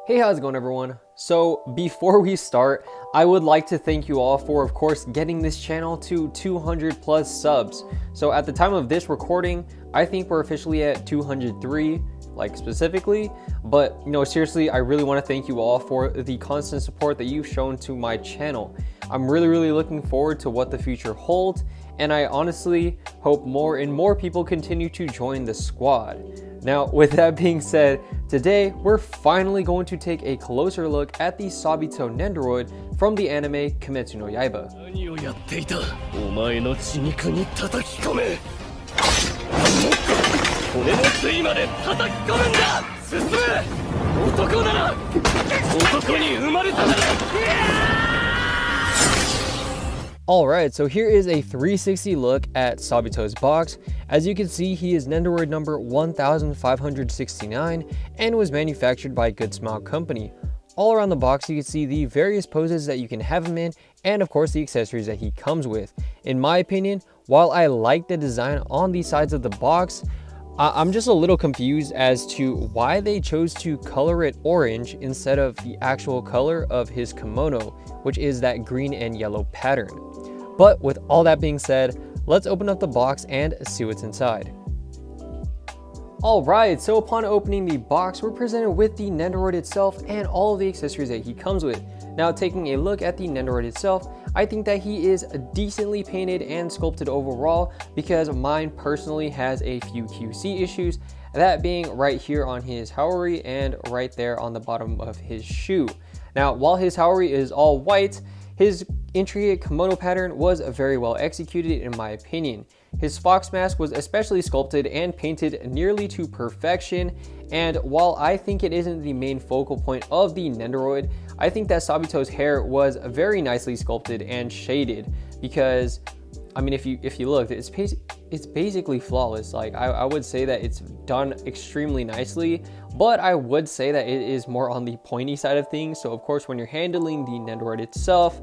Hey, how's it going everyone? So before we start, I would like to thank you all for, of course, getting this channel to 200 plus subs. So at the time of this recording, I think we're officially at 203, like specifically, but seriously, I really want to thank you all for the constant support that you've shown to my channel. I'm really looking forward to what the future holds, and I honestly hope more and more people continue to join the squad. Now, with that being said, today we're finally going to take a closer look at the Sabito Nendoroid from the anime Kimetsu no Yaiba. Alright, so here is a 360 look at Sabito's box. As you can see, he is Nendoroid number 1569 and was manufactured by Good Smile Company. All around the box, you can see the various poses that you can have him in, and of course the accessories that he comes with. In my opinion, while I like the design on the sides of the box, I'm just a little confused as to why they chose to color it orange instead of the actual color of his kimono, which is that green and yellow pattern. But with all that being said, let's open up the box and see what's inside. Alright, so upon opening the box, we're presented with the Nendoroid itself and all of the accessories that he comes with. Now, taking a look at the Nendoroid itself, I think that he is decently painted and sculpted overall, because mine personally has a few QC issues, that being right here on his haori and right there on the bottom of his shoe. Now, while his haori is all white, his intricate kimono pattern was very well executed in my opinion. His fox mask was especially sculpted and painted nearly to perfection, and while I think it isn't the main focal point of the Nendoroid, I think that Sabito's hair was very nicely sculpted and shaded, because I mean, if you look, it's basically flawless. Like I would say that it's done extremely nicely, but I would say that it is more on the pointy side of things. So of course, when you're handling the Nendoroid itself,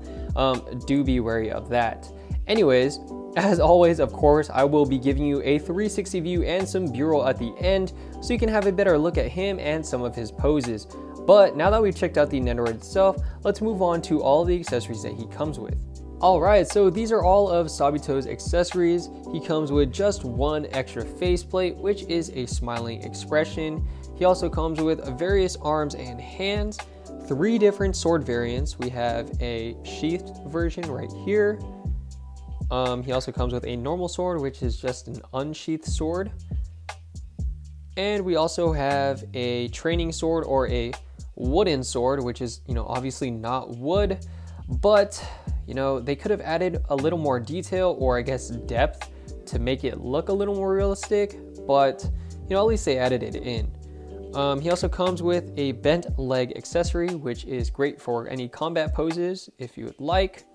do be wary of that. Anyways, as always, of course, I will be giving you a 360 view and some B-roll at the end, so you can have a better look at him and some of his poses. But now that we've checked out the Nendoroid itself, let's move on to all the accessories that he comes with. Alright, so these are all of Sabito's accessories. He comes with just one extra faceplate, which is a smiling expression. He also comes with various arms and hands, 3 different sword variants. We have a sheathed version right here. He also comes with a normal sword, which is just an unsheathed sword. And we also have a training sword, or a wooden sword, which is, obviously not wood, but they could have added a little more detail, or I guess depth, to make it look a little more realistic, but at least they added it in. He also comes with a bent leg accessory, which is great for any combat poses if you would like.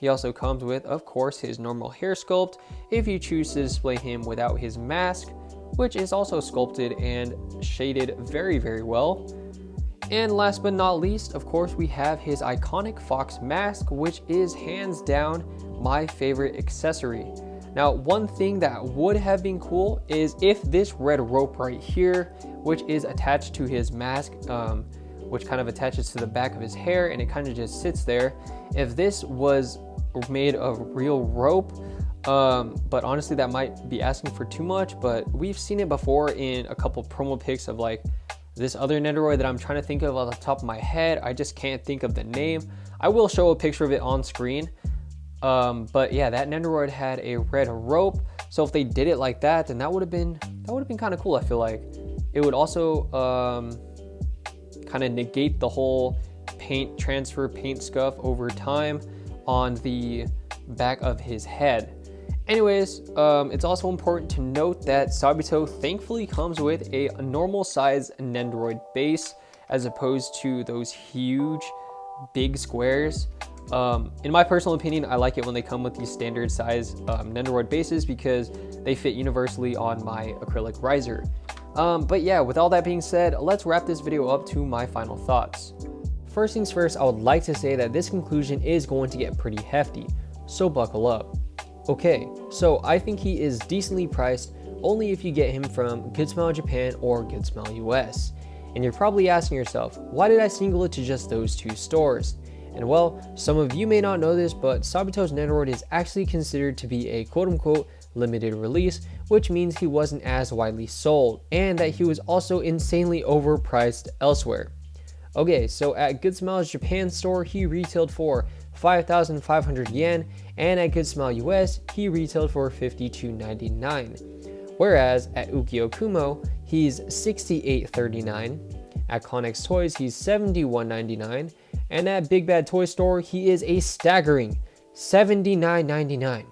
He also comes with, of course, his normal hair sculpt if you choose to display him without his mask, which is also sculpted and shaded very well. And last but not least, of course, we have his iconic fox mask, which is hands down my favorite accessory. Now, one thing that would have been cool is if this red rope right here, which is attached to his mask, which kind of attaches to the back of his hair and it kind of just sits there, if this was made of real rope, but honestly that might be asking for too much, but we've seen it before in a couple promo pics of like this other Nendoroid that I'm trying to think of off the top of my head. I just can't think of the name. I will show a picture of it on screen. But yeah, that Nendoroid had a red rope. So if they did it like that, then that would have been kind of cool. I feel like it would also kind of negate the whole paint scuff over time on the back of his head. Anyways, it's also important to note that Sabito thankfully comes with a normal size Nendoroid base, as opposed to those huge big squares. In my personal opinion, I like it when they come with these standard size Nendoroid bases, because they fit universally on my acrylic riser. But yeah, with all that being said, let's wrap this video up to my final thoughts. First things first, I would like to say that this conclusion is going to get pretty hefty, so buckle up. Okay, so I think he is decently priced only if you get him from Good Smile Japan or Good Smile US. And you're probably asking yourself, why did I single it to just those 2 stores? And well, some of you may not know this, but Sabito's Nendoroid is actually considered to be a quote-unquote limited release, which means he wasn't as widely sold, and that he was also insanely overpriced elsewhere. Okay, so at Good Smile's Japan store, he retailed for 5,500 yen, and at Good Smile US, he retailed for 52.99. Whereas at Ukiyo-Kumo, he's 68.39, at Connex Toys, he's 71.99, and at Big Bad Toy Store, he is a staggering 79.99.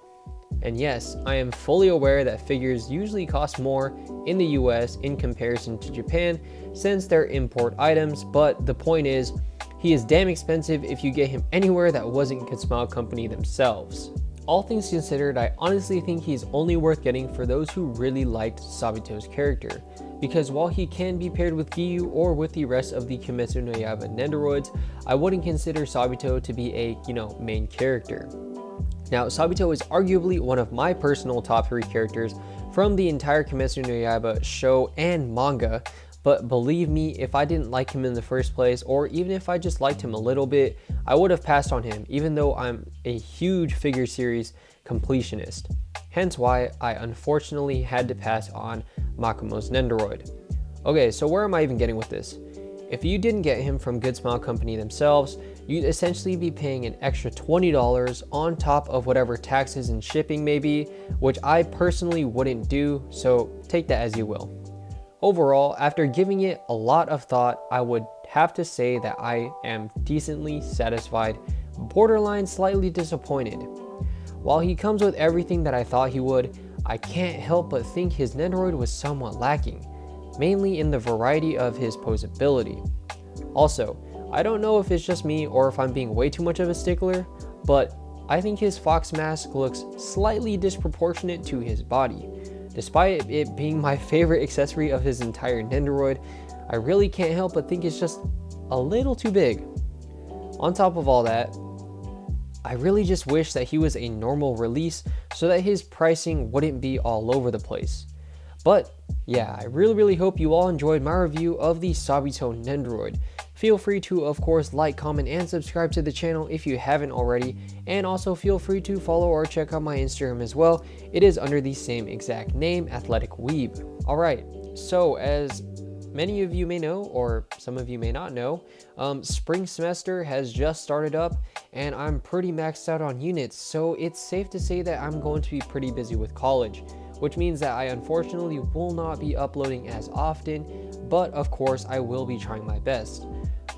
And yes, I am fully aware that figures usually cost more in the US in comparison to Japan since they're import items, but the point is, he is damn expensive if you get him anywhere that wasn't Good Smile Company themselves. All things considered, I honestly think he's only worth getting for those who really liked Sabito's character, because while he can be paired with Giyu or with the rest of the Kimetsu no Yaiba Nendoroids, I wouldn't consider Sabito to be a, main character. Now, Sabito is arguably one of my personal top 3 characters from the entire Kimetsu no Yaiba show and manga, but believe me, if I didn't like him in the first place, or even if I just liked him a little bit, I would have passed on him, even though I'm a huge figure series completionist. Hence why I unfortunately had to pass on Makomo's Nendoroid. Okay, so where am I even getting with this? If you didn't get him from Good Smile Company themselves, you'd essentially be paying an extra $20 on top of whatever taxes and shipping may be, which I personally wouldn't do, so take that as you will. Overall, after giving it a lot of thought, I would have to say that I am decently satisfied, borderline slightly disappointed. While he comes with everything that I thought he would, I can't help but think his Nendoroid was somewhat lacking, mainly in the variety of his posability. Also, I don't know if it's just me or if I'm being way too much of a stickler, but I think his fox mask looks slightly disproportionate to his body. Despite it being my favorite accessory of his entire Nendoroid, I really can't help but think it's just a little too big. On top of all that, I really just wish that he was a normal release so that his pricing wouldn't be all over the place. But yeah, I really hope you all enjoyed my review of the Sabito Nendoroid. Feel free to, of course, like, comment, and subscribe to the channel if you haven't already, and also feel free to follow or check out my Instagram as well. It is under the same exact name, Athletic Weeb. Alright, so as many of you may know, or some of you may not know, spring semester has just started up, and I'm pretty maxed out on units, so it's safe to say that I'm going to be pretty busy with college, which means that I unfortunately will not be uploading as often, but of course I will be trying my best.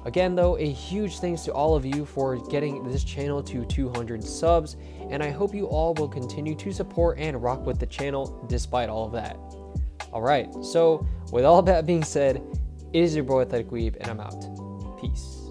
Again though, a huge thanks to all of you for getting this channel to 200 subs, and I hope you all will continue to support and rock with the channel despite all of that. Alright, so with all that being said, it is your boy Athletic Weeb, and I'm out. Peace.